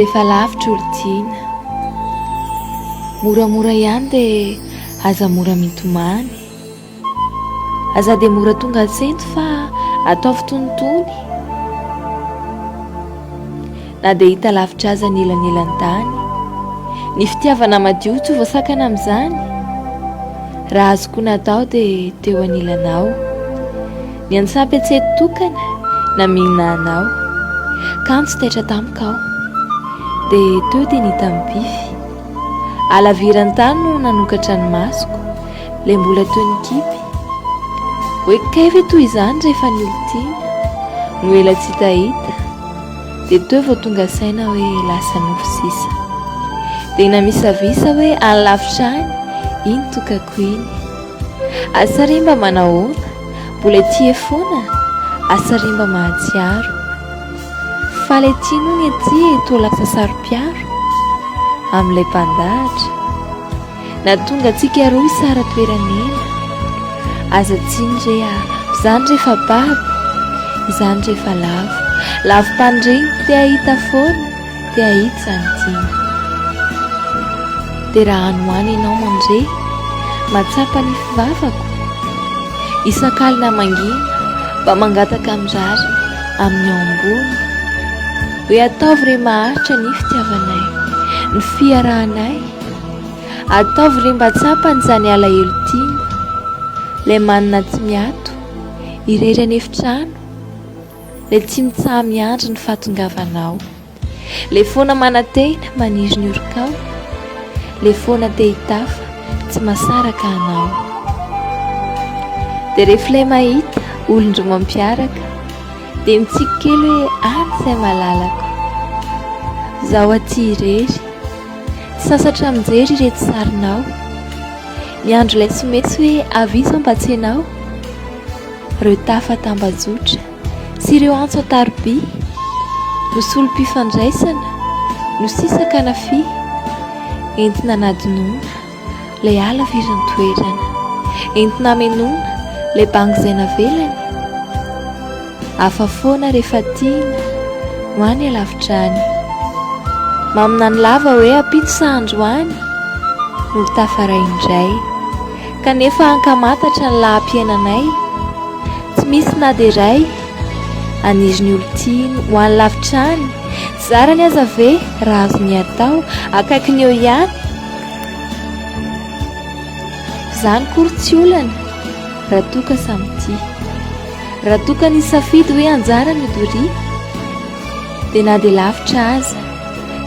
rehefa lavitra olon-tiana, moramora ihany dia aza mora mitomany, aza dia mora tonga an-tsento fa ataovy tonitony, na dia hita lavitra aza ny ilan'ilantany, ny fitiavana madio tsy ho voasakana amin'izany, raha azoko natao dia teo anilanao, ny ansampy an-tsety tokana na mihinana anao, kanto taitra tamiko aho, dia teo dia nita mipify, alavirany tany no nanokatra ny masoko, ilay mbola toy ny kipy, hoe kaiva toy izany rehefa ny olon-tiana, no ela tsy hitahita, dia teo vao tonga saina hoe lasa nofo sisa, dia namisavisa hoe any lavitra any, iny tokako iny, SARY mba manahoana, mbola tia foana, SARY mba mahatsiaro, fa ilay tiano ny aty toa lasa sarom-piaro amin'ilay mpandahatra, na tonga antsika roa isara toeranena, aza tsinjrea izany rehefa babo, izany rehefa lavo-pandreny te ahita foana, te ahita izany tiana, dia raha anohany ianao mandre, matsapa ny fivavako, isan-kalina mangina mba mangataka amin'irary amin'ny ao ambony, hoe ataovy re maharitra ny fitiavanay, ny fiarahanay, ataovy re mba tsapan'izany alahelo tiana, ilay manina tsy miato, irerany efitrano, ilay tsy mitsaha miandry ny fahatongavanao, ilay foana manantena maniry ny orikao, ilay foana te hitafa tsy masaraka anao, dia rehefa ilay mahita olon-dro mampiaraka, dia mitsiko kely hoe any izay malalako, zaho aty irery, tsy sasatra mijery ireto sarinao, miandro ilay somesy hoe aviso ampatsianao, ireo tafa tambazotra sy ireo antso ataroby, no solom-pifandraisana, no sisaka nafi, entina nadinoana ilay ala virany toerana, entina menona ilay bangy izay navelany, hafa foana rehefa tiana ho any alavitra any, mamina ny lava hoe ampito sahandro any, no tafaray indray, kanefa ankamatatra ny laham-piainanay, tsy misy na dia iray, aniry ny olon-tiana ho any lavitra any, zarany aza ve raha azony atao akaikiny eo ihany, izany kory tsy olana, raha toka samity, raha toka ny safidy hoe anjara ny doria, dia na dia lavitra aza,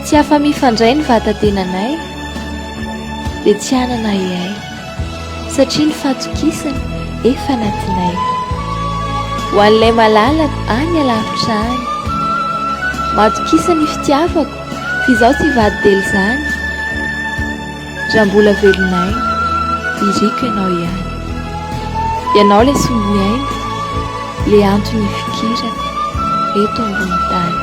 tsy hafa mifandray ny vatantenanay, dia tsy anana ihay, satria ny fahatokisana efa anatinay, ho an'ilay malalako any alavitra any, mahatokisa ny fitiavako, fizaho tsy vadidely izany, raha mbola velonay, iriko ianao ihany, ianao ilay sombiny aina, ilay antony fikirako eto ambony tany.